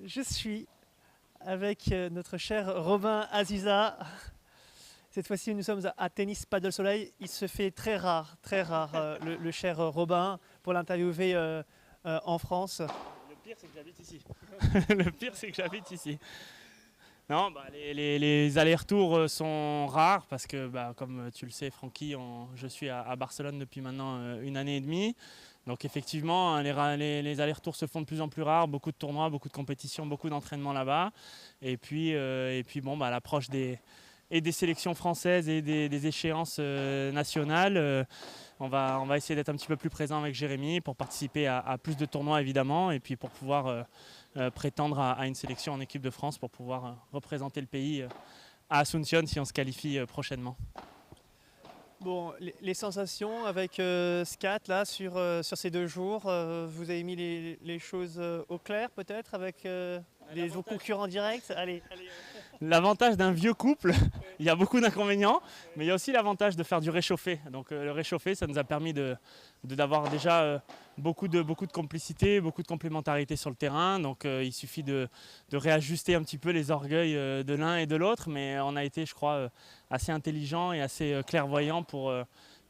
Je suis avec notre cher Robin Aziza. Cette fois-ci, nous sommes à Tennis Paddle Soleil. Il se fait très rare, le cher Robin, pour l'interviewer en France. Le pire, c'est que j'habite ici. Le pire, c'est que j'habite ici. Non, les allers-retours sont rares parce que, comme tu le sais, Francky, je suis à Barcelone depuis maintenant une année et demie. Donc effectivement, hein, les allers-retours se font de plus en plus rares. Beaucoup de tournois, beaucoup de compétitions, beaucoup d'entraînements là-bas. Et puis bon, à l'approche des sélections françaises et des échéances nationales, on va essayer d'être un petit peu plus présent avec Jérémy pour participer à plus de tournois évidemment et puis pour pouvoir prétendre à une sélection en équipe de France pour pouvoir représenter le pays à Asunción si on se qualifie prochainement. Bon, les sensations avec Scat là sur ces 2 jours, vous avez mis les choses au clair peut-être avec les concurrents directs. Allez. L'avantage d'un vieux couple, il y a beaucoup d'inconvénients, mais il y a aussi l'avantage de faire du réchauffé. Donc le réchauffé, ça nous a permis d'avoir déjà beaucoup de complicité, beaucoup de complémentarité sur le terrain. Donc il suffit de réajuster un petit peu les orgueils de l'un et de l'autre, mais on a été, je crois, assez intelligent et assez clairvoyant pour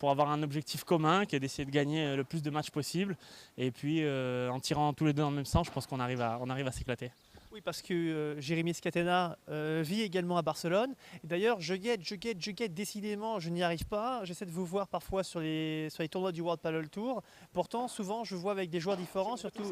avoir un objectif commun qui est d'essayer de gagner le plus de matchs possible. Et puis en tirant tous les deux dans le même sens, je pense qu'on arrive à s'éclater. Oui, parce que Jérémy Scatena vit également à Barcelone. Et d'ailleurs, je guette, décidément, je n'y arrive pas. J'essaie de vous voir parfois sur les tournois du World Padel Tour. Pourtant, souvent, je vois avec des joueurs différents, surtout.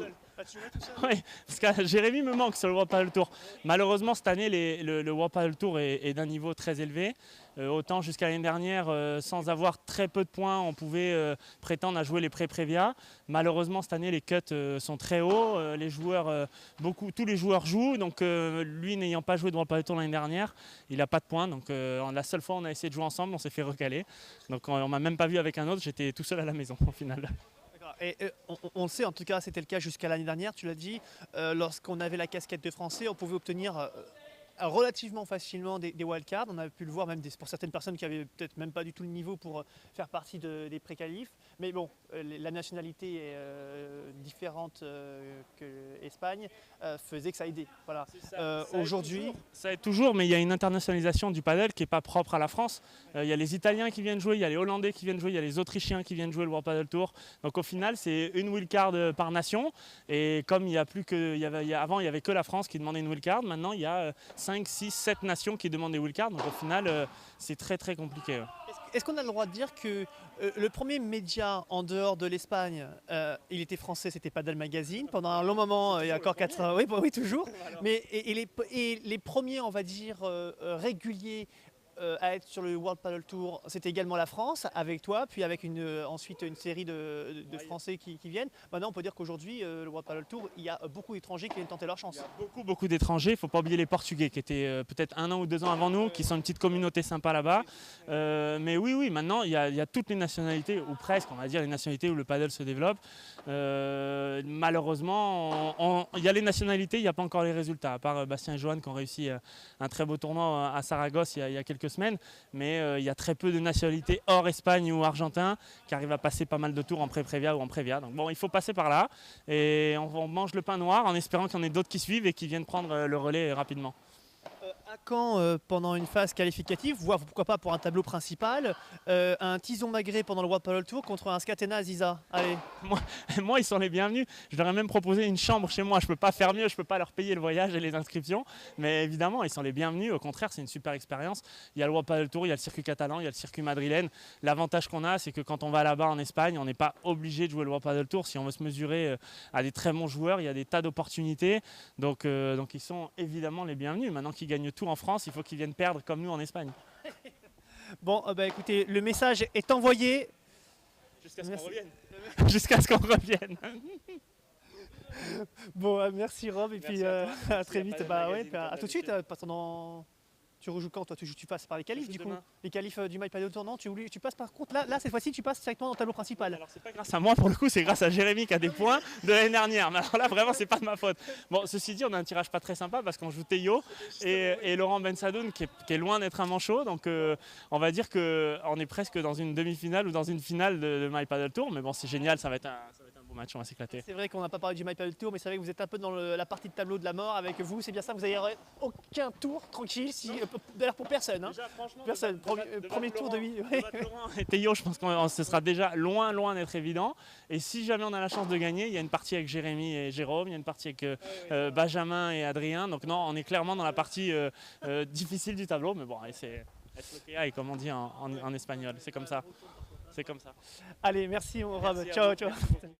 Oui, parce que Jérémy me manque sur le World Padel Tour. Malheureusement, cette année, le World Padel Tour est d'un niveau très élevé. Autant jusqu'à l'année dernière, sans avoir très peu de points, on pouvait prétendre à jouer les pré-prévia. Malheureusement, cette année, les cuts sont très hauts. Tous les joueurs jouent. Donc, lui, n'ayant pas joué de World Padel Tour l'année dernière, il n'a pas de points. Donc, la seule fois où on a essayé de jouer ensemble, on s'est fait recaler. Donc, on ne m'a même pas vu avec un autre. J'étais tout seul à la maison, au final. Et on le sait, en tout cas, c'était le cas jusqu'à l'année dernière, tu l'as dit, lorsqu'on avait la casquette de français, on pouvait obtenir relativement facilement des wildcards. On a pu le voir même pour certaines personnes qui avaient peut-être même pas du tout le niveau pour faire partie des pré-qualifs. Mais bon, la nationalité est différente que l'Espagne faisait que ça aidait. Voilà. Aujourd'hui, ça aide toujours, mais il y a une internationalisation du padel qui n'est pas propre à la France. Il y a les Italiens qui viennent jouer, il y a les Hollandais qui viennent jouer, il y a les Autrichiens qui viennent jouer le World Padel Tour. Donc au final, c'est une wildcard par nation. Et comme il y a plus que, avant, il n'y avait que la France qui demandait une wildcard, maintenant il y a 5, 6, 7 nations qui demandent des wildcards. Donc au final, c'est très très compliqué. Est-ce qu'on a le droit de dire que le premier média en dehors de l'Espagne, il était français, c'était Padel Magazine, pendant un long moment, il y a encore 4 ans, oui, toujours, mais les premiers, on va dire, réguliers à être sur le World Padel Tour, c'était également la France, avec toi, puis avec ensuite une série de Français qui viennent. Maintenant, on peut dire qu'aujourd'hui, le World Padel Tour, il y a beaucoup d'étrangers qui viennent tenter leur chance. Il y a beaucoup d'étrangers, il ne faut pas oublier les Portugais qui étaient peut-être 1 an ou 2 ans avant nous, qui sont une petite communauté sympa là-bas. Mais oui, maintenant, il y a toutes les nationalités, ou presque, on va dire, les nationalités où le paddle se développe. Malheureusement, il y a les nationalités, il n'y a pas encore les résultats, à part Bastien et Johan qui ont réussi un très beau tournoi à Saragosse il y a quelques semaines, mais il y a très peu de nationalités hors Espagne ou Argentin qui arrivent à passer pas mal de tours en pré-prévia ou en prévia. Donc bon, il faut passer par là et on mange le pain noir en espérant qu'il y en ait d'autres qui suivent et qui viennent prendre le relais rapidement. À Caen, pendant une phase qualificative, voire pourquoi pas pour un tableau principal, un Tison Magré pendant le World Padel Tour contre un Scatena Aziza. Allez. Moi, ils sont les bienvenus. Je leur ai même proposé une chambre chez moi. Je ne peux pas faire mieux, je ne peux pas leur payer le voyage et les inscriptions. Mais évidemment, ils sont les bienvenus. Au contraire, c'est une super expérience. Il y a le World Padel Tour, il y a le circuit catalan, il y a le circuit madrilène. L'avantage qu'on a, c'est que quand on va là-bas en Espagne, on n'est pas obligé de jouer le World Padel Tour. Si on veut se mesurer à des très bons joueurs, il y a des tas d'opportunités. Donc ils sont évidemment les bienvenus. Maintenant qu'ils gagnent tout en France, il faut qu'ils viennent perdre comme nous en Espagne. Bon, écoutez, le message est envoyé. Jusqu'à ce qu'on revienne. Jusqu'à ce qu'on revienne. Bon, merci Rob, et puis à très vite. Ouais, À tout de suite. Tu rejoues quand toi tu passes par les qualifs du coup demain. Les qualifs du My Padel Tour, non tu passes par contre, là cette fois-ci tu passes directement dans le tableau principal. Alors c'est pas grâce à moi pour le coup, c'est grâce à Jérémy qui a des points de l'année dernière. Mais alors là vraiment c'est pas de ma faute. Bon, ceci dit, on a un tirage pas très sympa parce qu'on joue Théo et Laurent Bensadoun qui est loin d'être un manchot. Donc on va dire qu'on est presque dans une demi-finale ou dans une finale de My Padel Tour. Mais bon, c'est génial, ça va être un beau match, on va s'éclater. C'est vrai qu'on n'a pas parlé du MyPaddle Tour, mais c'est vrai que vous êtes un peu dans la partie de tableau de la mort avec vous. C'est bien ça, vous n'avez aucun tour tranquille, d'ailleurs pour personne. Hein. Déjà, franchement, Personne. Premier tour de 8. Laurent et Théo, je pense que ce sera déjà loin d'être évident. Et si jamais on a la chance de gagner, il y a une partie avec Jérémy et Jérôme, il y a une partie avec Benjamin et Adrien. Donc non, on est clairement dans la partie difficile du tableau, mais bon, c'est lo que hay, comme on dit en espagnol. C'est comme ça. C'est comme ça. Allez, merci, Rob. Merci ciao, vous. ciao.